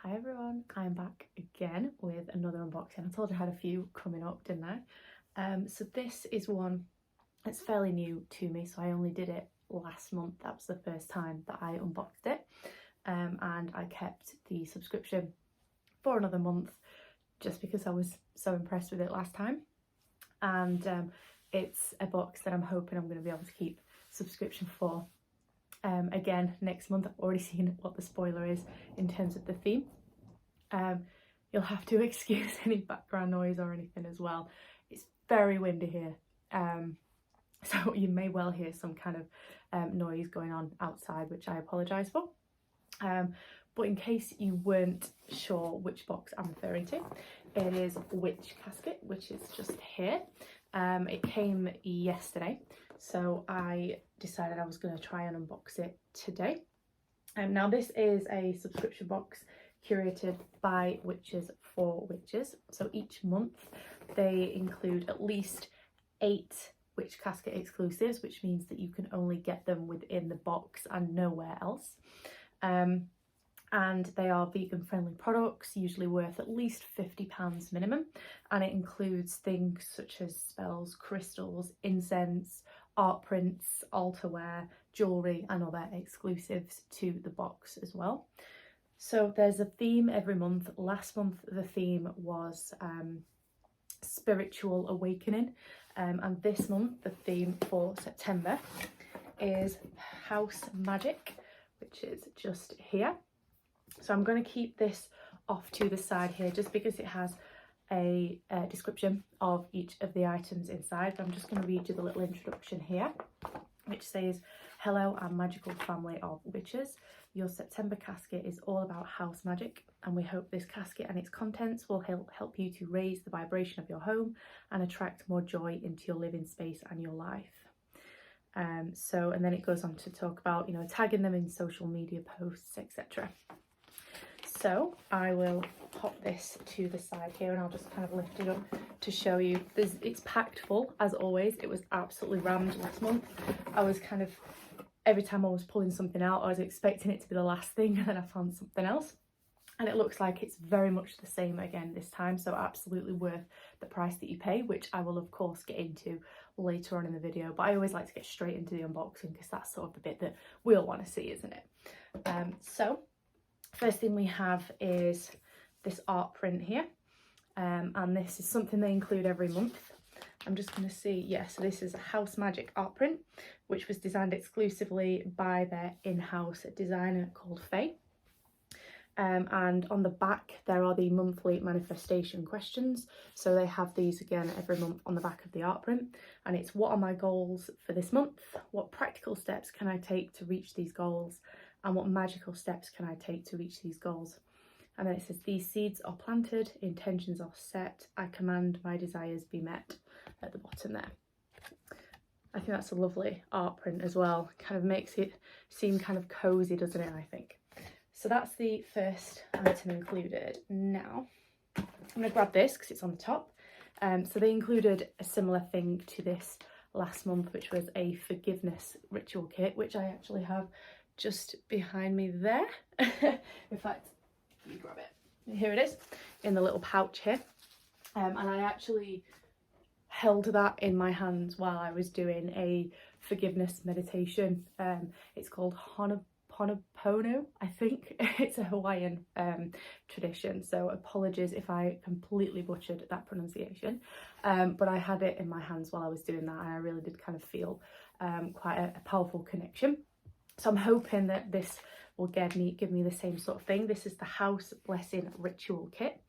Hi everyone, I'm back again with another unboxing. I told you I had a few coming up, didn't I? So this is one that's fairly new to me, so I only did it last month. That was the first time that I unboxed it, and I kept the subscription for another month just because I was so impressed with it last time. And it's a box that I'm hoping I'm going to be able to keep subscription for again next month. I've already seen what the spoiler is in terms of the theme. You'll have to excuse any background noise or anything as well. It's very windy here, so you may well hear some kind of noise going on outside, which I apologise for. But in case you weren't sure which box I'm referring to, it is Witch Casket, which is just here. It came yesterday, so I decided I was going to try and unbox it today. Now this is a subscription box curated by Witches for Witches. So each month they include at least 8 Witch Casket exclusives, which means that you can only get them within the box and nowhere else. And they are vegan friendly products, usually worth at least £50 minimum, and it includes things such as spells, crystals, incense, art prints, altarware, jewellery and other exclusives to the box as well. So there's a theme every month. Last month the theme was spiritual awakening, and this month the theme for September is house magic, which is just here. So I'm going to keep this off to the side here just because it has a description of each of the items inside, but I'm just going to read you the little introduction here, which says, "Hello, our magical family of witches. Your September casket is all about house magic, and we hope this casket and its contents will help you to raise the vibration of your home and attract more joy into your living space and your life." And then it goes on to talk about, tagging them in social media posts, etc. So I will pop this to the side here and I'll just kind of lift it up to show you. It's packed full as always. It was absolutely rammed last month. I was kind of, every time I was pulling something out, I was expecting it to be the last thing, and then I found something else. And it looks like it's very much the same again this time, so absolutely worth the price that you pay, which I will of course get into later on in the video. But I always like to get straight into the unboxing because that's sort of the bit that we all want to see, isn't it? So first thing we have is this art print here, and this is something they include every month. I'm just going to see, so this is a house magic art print, which was designed exclusively by their in-house designer called Faye. And on the back there are the monthly manifestation questions, so they have these again every month on the back of the art print, and it's: what are my goals for this month, what practical steps can I take to reach these goals, and what magical steps can I take to reach these goals. And then it says, these seeds are planted, intentions are set, I command my desires be met, at the bottom there. I think that's a lovely art print as well. Kind of makes it seem kind of cozy, doesn't it, I think. So that's the first item included. Now I'm going to grab this because it's on the top. So they included a similar thing to this last month, which was a forgiveness ritual kit, which I actually have just behind me there. In fact, let me grab it. Here it is in the little pouch here. And I actually held that in my hands while I was doing a forgiveness meditation. It's called Ho'oponopono, I think. It's a Hawaiian tradition, so apologies if I completely butchered that pronunciation, but I had it in my hands while I was doing that, and I really did kind of feel quite a powerful connection. So I'm hoping that this will give me the same sort of thing. This is the House Blessing Ritual Kit,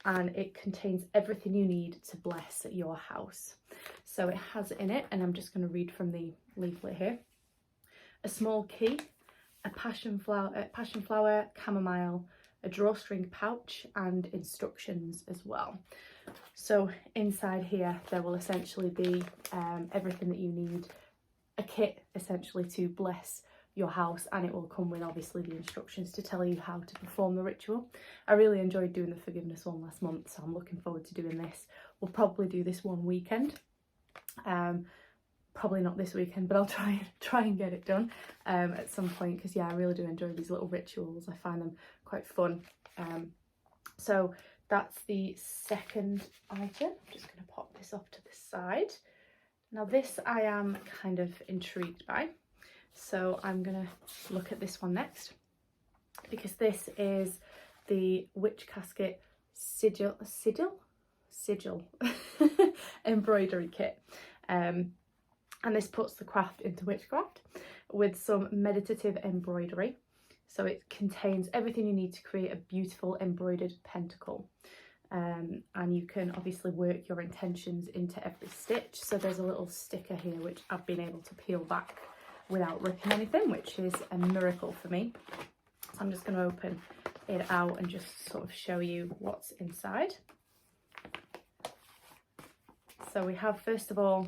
and it contains everything you need to bless your house. So it has in it, and I'm just going to read from the leaflet here, a small key, a passion flower, chamomile, a drawstring pouch, and instructions as well. So inside here there will essentially be everything that you need, a kit essentially to bless your house, and it will come with obviously the instructions to tell you how to perform the ritual. I really enjoyed doing the forgiveness one last month, so I'm looking forward to doing this. We'll probably do this one weekend, probably not this weekend, but I'll try and get it done at some point, because yeah, I really do enjoy these little rituals. I find them quite fun. So that's the second item. I'm just going to pop this off to the side. Now this I am kind of intrigued by, so I'm going to look at this one next, because this is the Witch Casket sigil embroidery kit, and this puts the craft into witchcraft with some meditative embroidery. So it contains everything you need to create a beautiful embroidered pentacle, and you can obviously work your intentions into every stitch. So there's a little sticker here which I've been able to peel back without ripping anything, which is a miracle for me. So I'm just going to open it out and just sort of show you what's inside. So we have, first of all,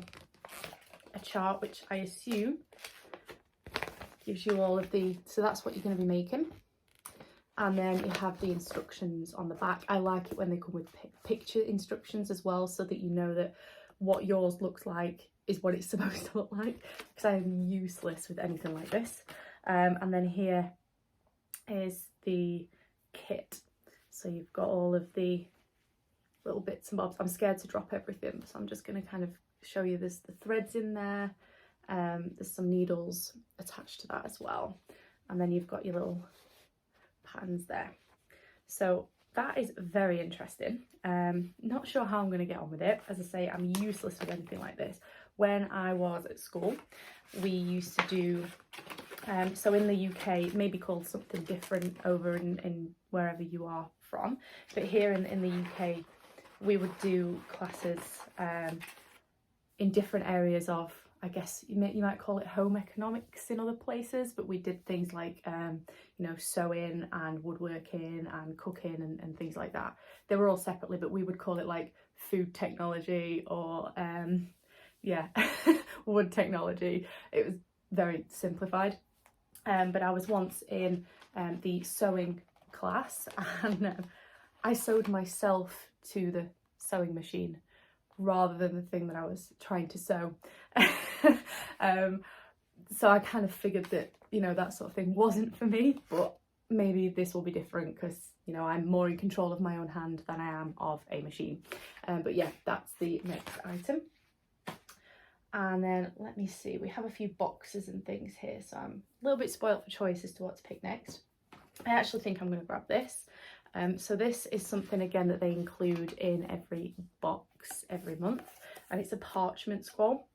a chart, which I assume gives you all of the, so that's what you're going to be making. And then you have the instructions on the back. I like it when they come with picture instructions as well, so that you know that what yours looks like is what it's supposed to look like, because I am useless with anything like this. And then here is the kit. So you've got all of the little bits and bobs. I'm scared to drop everything, so I'm just going to kind of show you there's the threads in there. There's some needles attached to that as well, and then you've got your little patterns there. So that is very interesting. Not sure how I'm going to get on with it. As I say, I'm useless with anything like this. When I was at school, we used to do, so in the UK it may be called something different over in wherever you are from, but here in the UK we would do classes in different areas of, I guess you might call it home economics in other places, but we did things like you know, sewing and woodworking and cooking and things like that. They were all separately, but we would call it like food technology or yeah, wood technology. It was very simplified. But I was once in the sewing class, and I sewed myself to the sewing machine rather than the thing that I was trying to sew. So I kind of figured that, you know, that sort of thing wasn't for me, but maybe this will be different because, you know, I'm more in control of my own hand than I am of a machine. But yeah, that's the next item. And then let me see, we have a few boxes and things here, so I'm a little bit spoiled for choice as to what to pick next. I actually think I'm going to grab this. So this is something, again, that they include in every box every month, and it's a parchment scroll.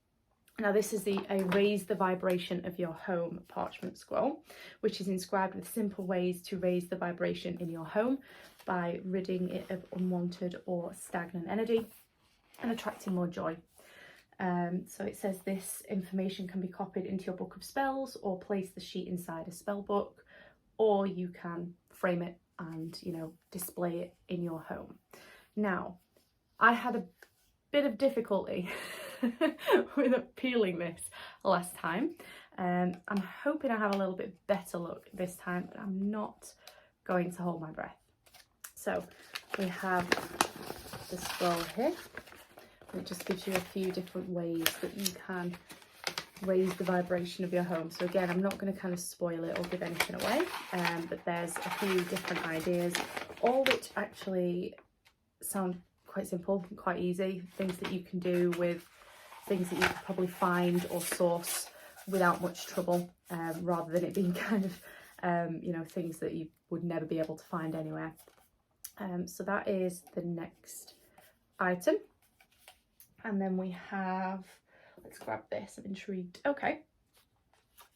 Now this is a raise the vibration of your home parchment scroll, which is inscribed with simple ways to raise the vibration in your home by ridding it of unwanted or stagnant energy and attracting more joy. So it says this information can be copied into your book of spells or place the sheet inside a spell book, or you can frame it and, you know, display it in your home. Now, I had a bit of difficulty with peeling this last time. I'm hoping I have a little bit better luck this time, but I'm not going to hold my breath. So we have the scroll here. It just gives you a few different ways that you can raise the vibration of your home. So again, I'm not going to kind of spoil it or give anything away, but there's a few different ideas, all which actually sound quite simple, quite easy, things that you can do with things that you could probably find or source without much trouble, rather than it being kind of, you know, things that you would never be able to find anywhere. So that is the next item. And then we have, let's grab this, I'm intrigued. Okay,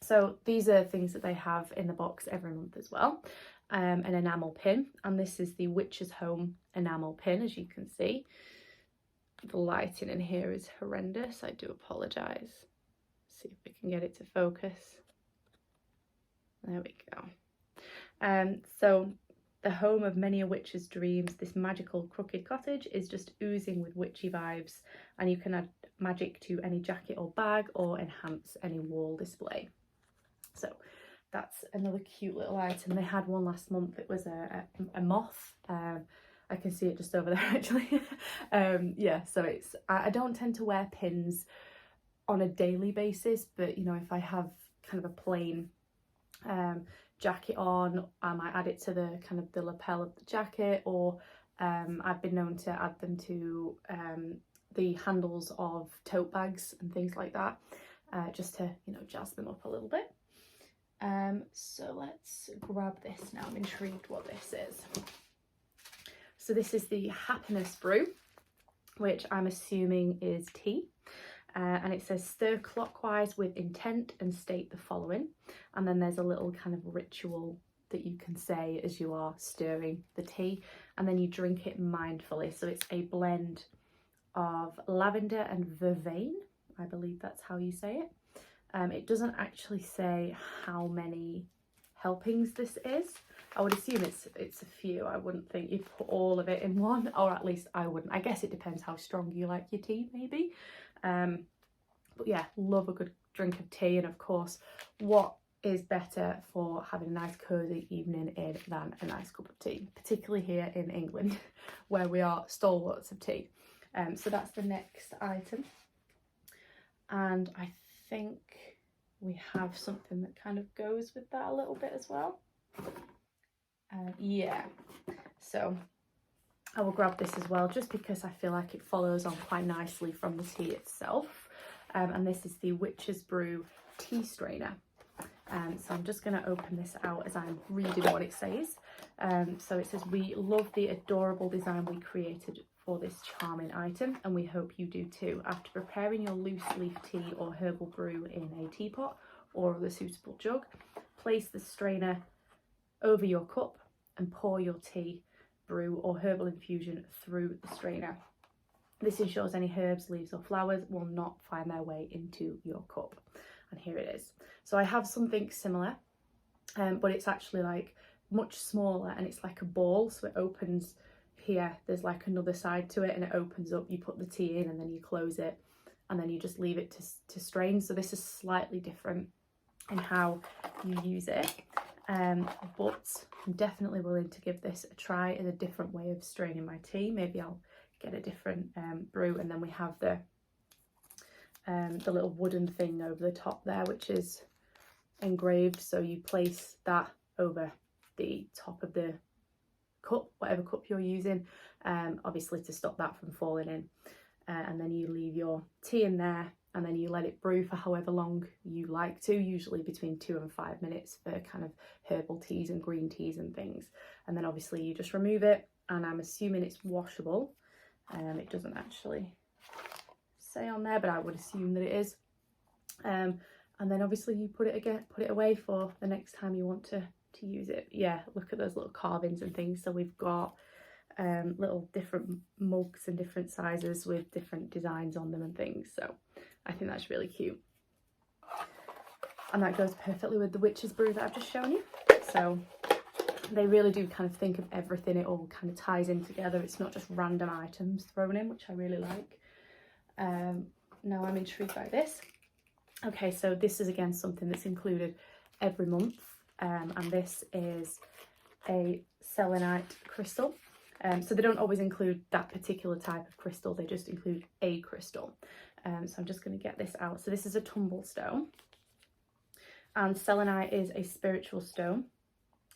so these are things that they have in the box every month as well. An enamel pin, and this is the Witch's Home enamel pin, as you can see. The lighting in here is horrendous, I do apologise. See if we can get it to focus. There we go. So the home of many a witch's dreams, this magical crooked cottage is just oozing with witchy vibes, and you can add magic to any jacket or bag or enhance any wall display. So that's another cute little item. They had one last month. It was a moth. I can see it just over there actually. Yeah, so it's, I don't tend to wear pins on a daily basis, but you know, if I have kind of a plain jacket on, I might add it to the kind of the lapel of the jacket, or I've been known to add them to the handles of tote bags and things like that, just to, you know, jazz them up a little bit. So let's grab this now. I'm intrigued what this is. So this is the Happiness Brew, which I'm assuming is tea. And it says stir clockwise with intent and state the following. And then there's a little kind of ritual that you can say as you are stirring the tea, and then you drink it mindfully. So it's a blend of lavender and vervain. I believe that's how you say it. It doesn't actually say how many helpings this is. I would assume it's a few. I wouldn't think you'd put all of it in one, or at least I wouldn't. I guess it depends how strong you like your tea, maybe. But yeah, love a good drink of tea, and of course, what is better for having a nice cozy evening in than a nice cup of tea, particularly here in England where we are stalwarts of tea. So that's the next item, and I think we have something that kind of goes with that a little bit as well. Yeah, so I will grab this as well, just because I feel like it follows on quite nicely from the tea itself. And this is the Witch's Brew tea strainer. So I'm just going to open this out as I'm reading what it says. So it says, "We love the adorable design we created for this charming item, and we hope you do too. After preparing your loose leaf tea or herbal brew in a teapot or other suitable jug, place the strainer over your cup and pour your tea, brew or herbal infusion through the strainer. This ensures any herbs, leaves or flowers will not find their way into your cup." And here it is. So I have something similar, but it's actually like much smaller, and it's like a ball, so it opens here. There's like another side to it, and it opens up. You put the tea in and then you close it, and then you just leave it to strain. So this is slightly different in how you use it, but I'm definitely willing to give this a try as a different way of straining my tea. Maybe I'll get a different brew. And then we have the little wooden thing over the top there, which is engraved, so you place that over the top of the cup, whatever cup you're using, obviously to stop that from falling in, and then you leave your tea in there, and then you let it brew for however long you like to, usually between 2 and 5 minutes for kind of herbal teas and green teas and things. And then obviously you just remove it, and I'm assuming it's washable. It doesn't actually say on there, but I would assume that it is. And then obviously you put it away for the next time you want to use it. Yeah, look at those little carvings and things. So we've got little different mugs and different sizes with different designs on them and things. So I think that's really cute. And that goes perfectly with the Witch's Brew that I've just shown you. So they really do kind of think of everything. It all kind of ties in together. It's not just random items thrown in, which I really like. Now I'm intrigued by this. Okay, so this is again something that's included every month, and this is a selenite crystal. So they don't always include that particular type of crystal, they just include a crystal. So I'm just going to get this out. So this is a tumble stone, and selenite is a spiritual stone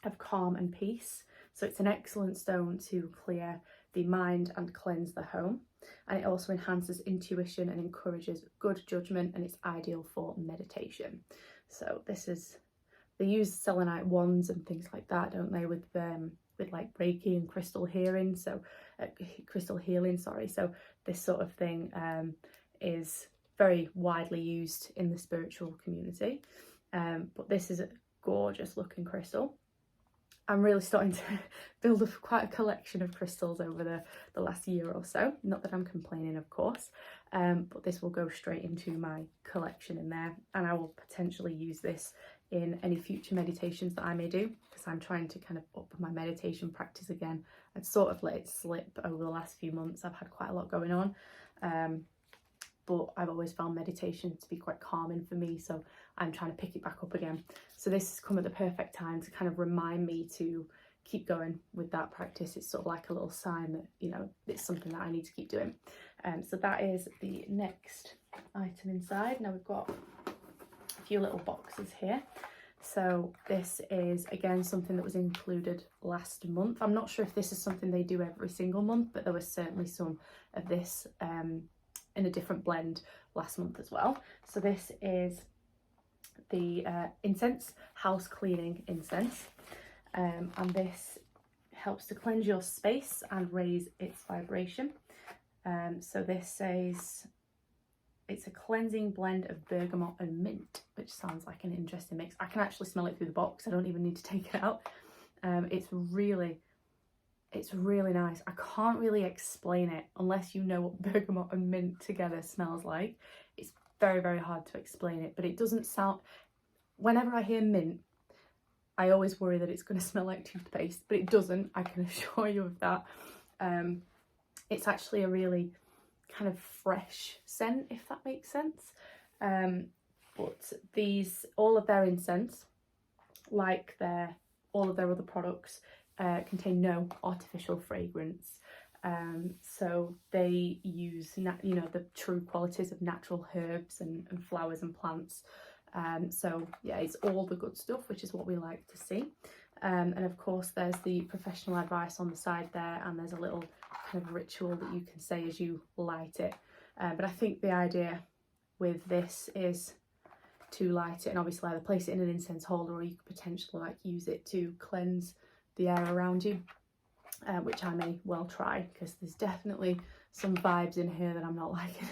of calm and peace. So it's an excellent stone to clear the mind and cleanse the home. And it also enhances intuition and encourages good judgment, and it's ideal for meditation. So this is, they use selenite wands and things like that, don't they, with like Reiki and crystal healing. So crystal healing, sorry. So this sort of thing is very widely used in the spiritual community. But this is a gorgeous looking crystal. I'm really starting to build up quite a collection of crystals over the last year or so. Not that I'm complaining, of course, but this will go straight into my collection in there, and I will potentially use this in any future meditations that I may do, because I'm trying to kind of up my meditation practice again. I'd sort of let it slip over the last few months. I've had quite a lot going on, but I've always found meditation to be quite calming for me, so I'm trying to pick it back up again. So this has come at the perfect time to kind of remind me to keep going with that practice. It's sort of like a little sign that, you know, it's something that I need to keep doing. So that is the next item inside. Now we've got a few little boxes here. So this is again something that was included last month. I'm not sure if this is something they do every single month, but there was certainly some of this in a different blend last month as well. So this is the incense, house cleaning incense, and this helps to cleanse your space and raise its vibration. So this says it's a cleansing blend of bergamot and mint, which sounds like an interesting mix. I can actually smell it through the box. I don't even need to take it out. It's really nice. I can't really explain it unless you know what bergamot and mint together smells like. It's very, very hard to explain it, but it doesn't sound... Whenever I hear mint, I always worry that it's going to smell like toothpaste, but it doesn't. I can assure you of that. It's actually a really kind of fresh scent, if that makes sense. But all of their incense, like all of their other products, contain no artificial fragrance. So they use the true qualities of natural herbs and flowers and plants. So yeah, it's all the good stuff, which is what we like to see. And of course there's the professional advice on the side there, and there's a little kind of ritual that you can say as you light it. But I think the idea with this is to light it and obviously either place it in an incense holder, or you could potentially like use it to cleanse the air around you, which I may well try, because there's definitely some vibes in here that I'm not liking.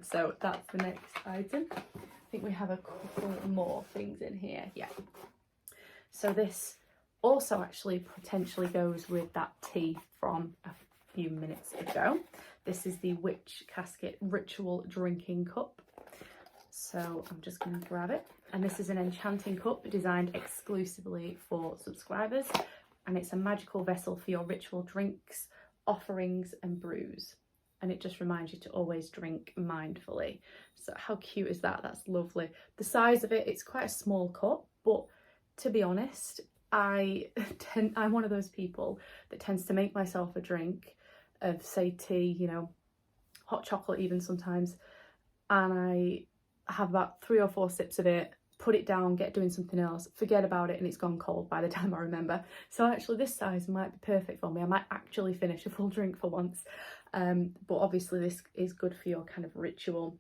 So that's the next item. I think we have a couple more things in here. Yeah. So this also actually potentially goes with that tea from a few minutes ago. This is the Witch Casket Ritual Drinking Cup. So I'm just going to grab it. And this is an enchanting cup designed exclusively for subscribers. And it's a magical vessel for your ritual drinks, offerings and brews. And it just reminds you to always drink mindfully. So how cute is that? That's lovely. The size of it, it's quite a small cup, but to be honest, I'm one of those people that tends to make myself a drink of, say, tea, you know, hot chocolate even sometimes, and I have about 3 or 4 sips of it, put it down, get doing something else, forget about it, and it's gone cold by the time I remember. So actually this size might be perfect for me. I might actually finish a full drink for once. But obviously this is good for your kind of ritual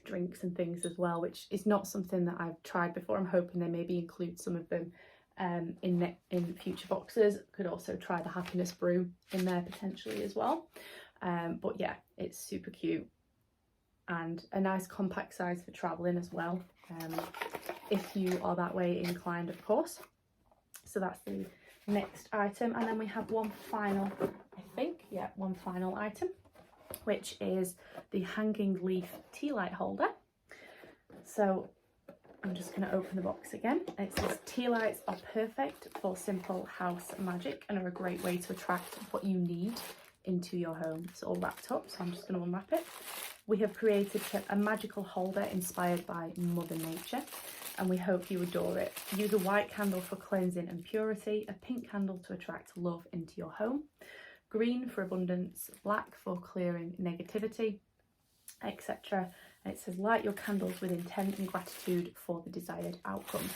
drinks and things as well, which is not something that I've tried before. I'm hoping they maybe include some of them in future boxes. Could also try the happiness brew in there potentially as well. But yeah, it's super cute and a nice compact size for traveling as well, if you are that way inclined, of course. So that's the next item, and then we have one final item, which is the hanging leaf tea light holder. So I'm just going to open the box again. It says tea lights are perfect for simple house magic and are a great way to attract what you need into your home. It's all wrapped up, so I'm just going to unwrap it. We have created a magical holder inspired by Mother Nature, and we hope you adore it. Use a white candle for cleansing and purity, a pink candle to attract love into your home, green for abundance, black for clearing negativity, etc. And it says light your candles with intent and gratitude for the desired outcome.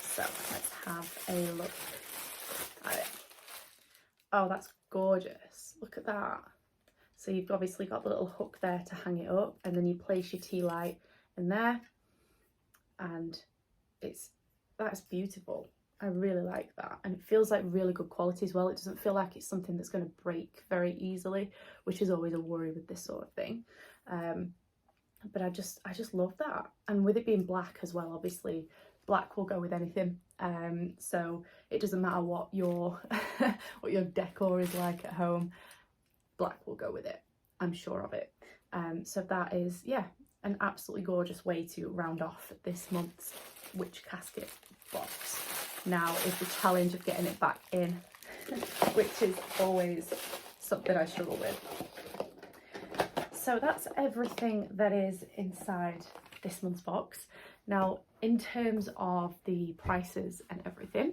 So let's have a look at it. Oh, that's gorgeous. Look at that. So you've obviously got the little hook there to hang it up, and then you place your tea light in there, and that's beautiful. I really like that, and it feels like really good quality as well. It doesn't feel like it's something that's going to break very easily, which is always a worry with this sort of thing. But I just love that, and with it being black as well, obviously black will go with anything. So it doesn't matter what your what your decor is like at home, black will go with it, I'm sure of it. So that is, yeah, an absolutely gorgeous way to round off this month's Witch Casket box. Now is the challenge of getting it back in, which is always something I struggle with. So that's everything that is inside this month's box. Now, in terms of the prices and everything,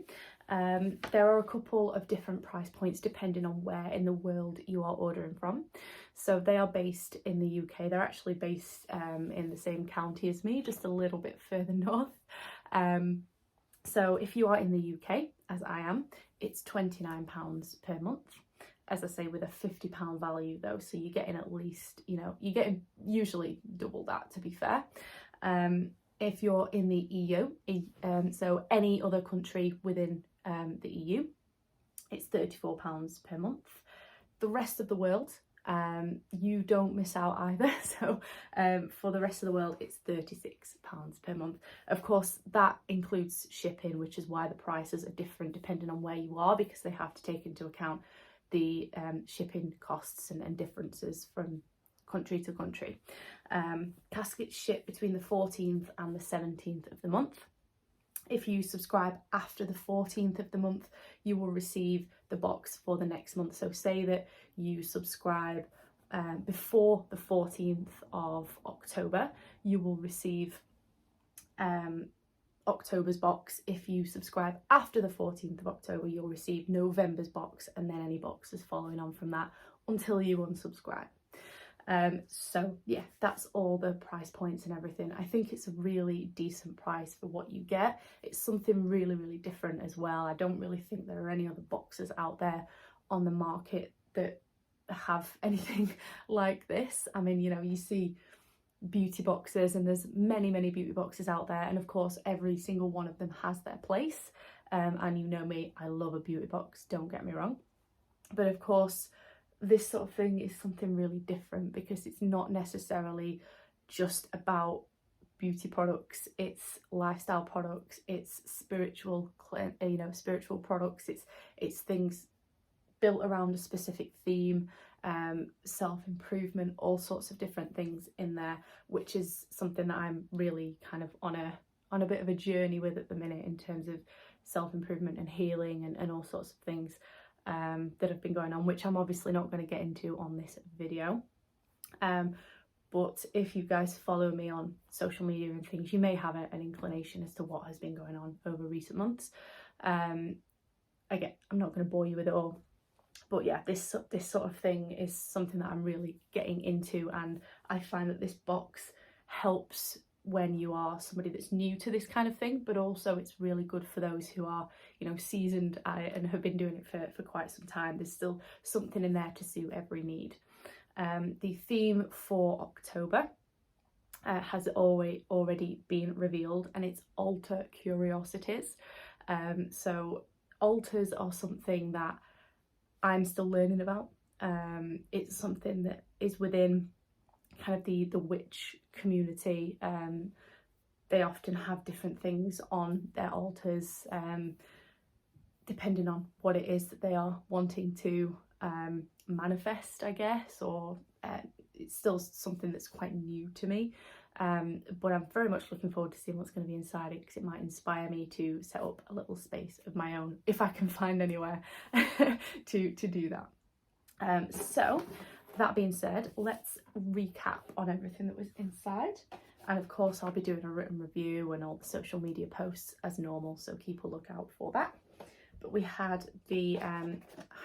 There are a couple of different price points depending on where in the world you are ordering from. So they are based in the UK. They're actually based in the same county as me, just a little bit further north. So if you are in the UK, as I am, it's £29 per month. As I say, with a £50 value though, so you're getting at least, you know, you're getting usually double that, to be fair. If you're in the EU, so any other country within the EU, it's £34 per month. The rest of the world, you don't miss out either. So for the rest of the world, it's £36 per month. Of course, that includes shipping, which is why the prices are different depending on where you are, because they have to take into account the shipping costs and differences from country to country. Caskets ship between the 14th and the 17th of the month. If you subscribe after the 14th of the month, you will receive the box for the next month. So say that you subscribe before the 14th of October, you will receive October's box. If you subscribe after the 14th of October, you'll receive November's box, and then any boxes following on from that until you unsubscribe. So yeah, that's all the price points and everything. I think it's a really decent price for what you get. It's something really, really different as well. I don't really think there are any other boxes out there on the market that have anything like this. I mean, you know, you see beauty boxes, and there's many beauty boxes out there, and of course every single one of them has their place, and you know me, I love a beauty box, don't get me wrong, but of course this sort of thing is something really different, because it's not necessarily just about beauty products, it's lifestyle products, it's spiritual, you know, spiritual products, it's things built around a specific theme, self-improvement, all sorts of different things in there, which is something that I'm really kind of on a bit of a journey with at the minute, in terms of self-improvement and healing and all sorts of things that have been going on, which I'm obviously not going to get into on this video. But if you guys follow me on social media and things, you may have an inclination as to what has been going on over recent months. Again, I'm not going to bore you with it all. But yeah, this sort of thing is something that I'm really getting into, and I find that this box helps when you are somebody that's new to this kind of thing, but also it's really good for those who are, you know, seasoned and have been doing it for quite some time. There's still something in there to suit every need. The theme for October has already been revealed, and it's altar curiosities. So altars are something that I'm still learning about. It's something that is within kind of the witch community. They often have different things on their altars, depending on what it is that they are wanting to manifest, I guess, or it's still something that's quite new to me. But I'm very much looking forward to seeing what's going to be inside it, because it might inspire me to set up a little space of my own, if I can find anywhere to do that. So that being said, let's recap on everything that was inside. And of course, I'll be doing a written review and all the social media posts as normal, so keep a lookout for that. But we had the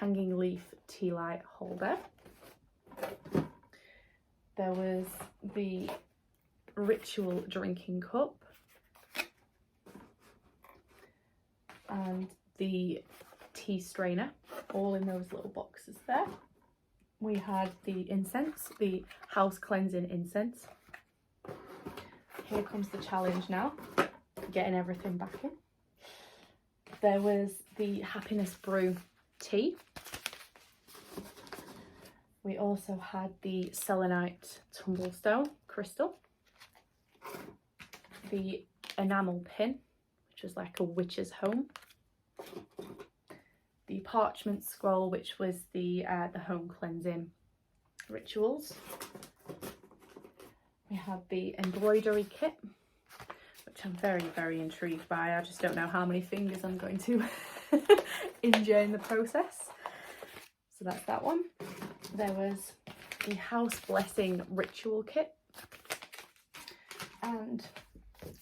hanging leaf tea light holder. There was the ritual drinking cup, and the tea strainer, all in those little boxes there. We had the incense, the house cleansing incense. Here comes the challenge now, getting everything back in. There was the happiness brew tea. We also had the selenite tumblestone crystal, the enamel pin, which was like a witch's home, the parchment scroll, which was the home cleansing rituals. We had the embroidery kit, which I'm very intrigued by. I just don't know how many fingers I'm going to injure in the process. So that's that one. There was the house blessing ritual kit, and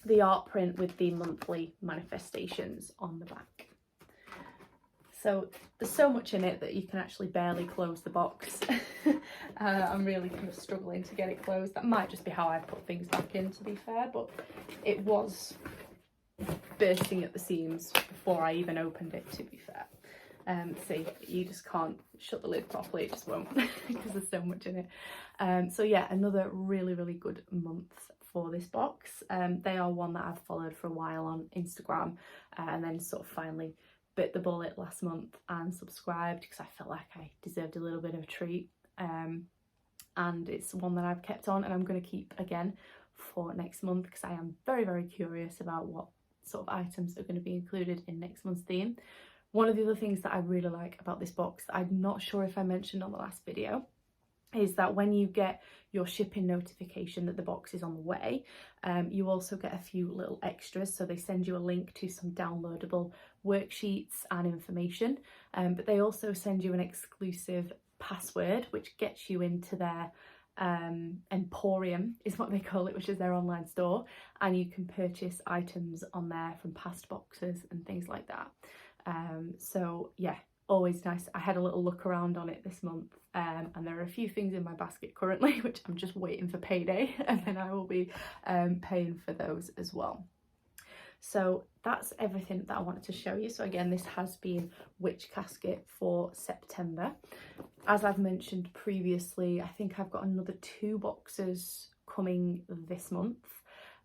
the art print with the monthly manifestations on the back. So there's so much in it that you can actually barely close the box. I'm really kind of struggling to get it closed. That might just be how I put things back in, to be fair, but it was bursting at the seams before I even opened it, to be fair. See, you just can't shut the lid properly, it just won't, because there's so much in it. So yeah, another really, really good month for this box. They are one that I've followed for a while on Instagram, and then sort of finally bit the bullet last month and subscribed because I felt like I deserved a little bit of a treat. And it's one that I've kept on, and I'm going to keep again for next month because I am very, very curious about what sort of items are going to be included in next month's theme. One of the other things that I really like about this box that I'm not sure if I mentioned on the last video is that when you get your shipping notification that the box is on the way, you also get a few little extras. So they send you a link to some downloadable worksheets and information, but they also send you an exclusive password which gets you into their emporium is what they call it, which is their online store, and you can purchase items on there from past boxes and things like that. So yeah, always nice. I had a little look around on it this month, and there are a few things in my basket currently which I'm just waiting for payday, and then I will be paying for those as well. So that's everything that I wanted to show you. So again, this has been Witch Casket for September. As I've mentioned previously, I think I've got another 2 boxes coming this month,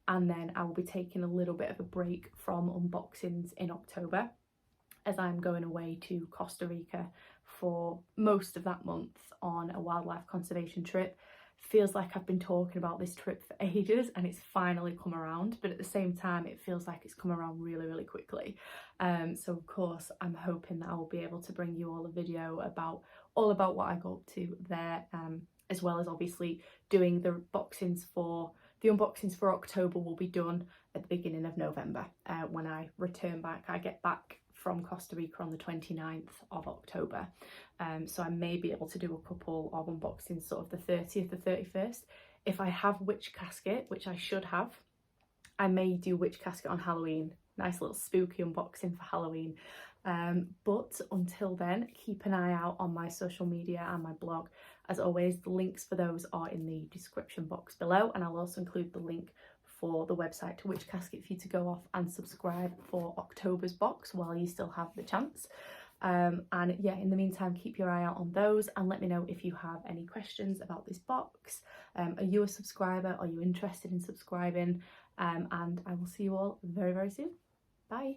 and then I will be taking a little bit of a break from unboxings in October, as I'm going away to Costa Rica for most of that month on a wildlife conservation trip. Feels like I've been talking about this trip for ages and it's finally come around, but at the same time it feels like it's come around really, really quickly. So of course I'm hoping that I will be able to bring you all a video about all about what I go up to there, as well as obviously doing the unboxings for October will be done at the beginning of November, when I return back. I get back from Costa Rica on the 29th of October, so I may be able to do a couple of unboxings sort of the 30th or 31st. If I have Witch Casket, which I should have, I may do Witch Casket on Halloween. Nice little spooky unboxing for Halloween. But until then, keep an eye out on my social media and my blog. As always, the links for those are in the description box below, and I'll also include the link for the website to Witch Casket for you to go off and subscribe for October's box while you still have the chance. And yeah, in the meantime, keep your eye out on those and let me know if you have any questions about this box. Are you a subscriber? Are you interested in subscribing? And I will see you all very, very soon. Bye.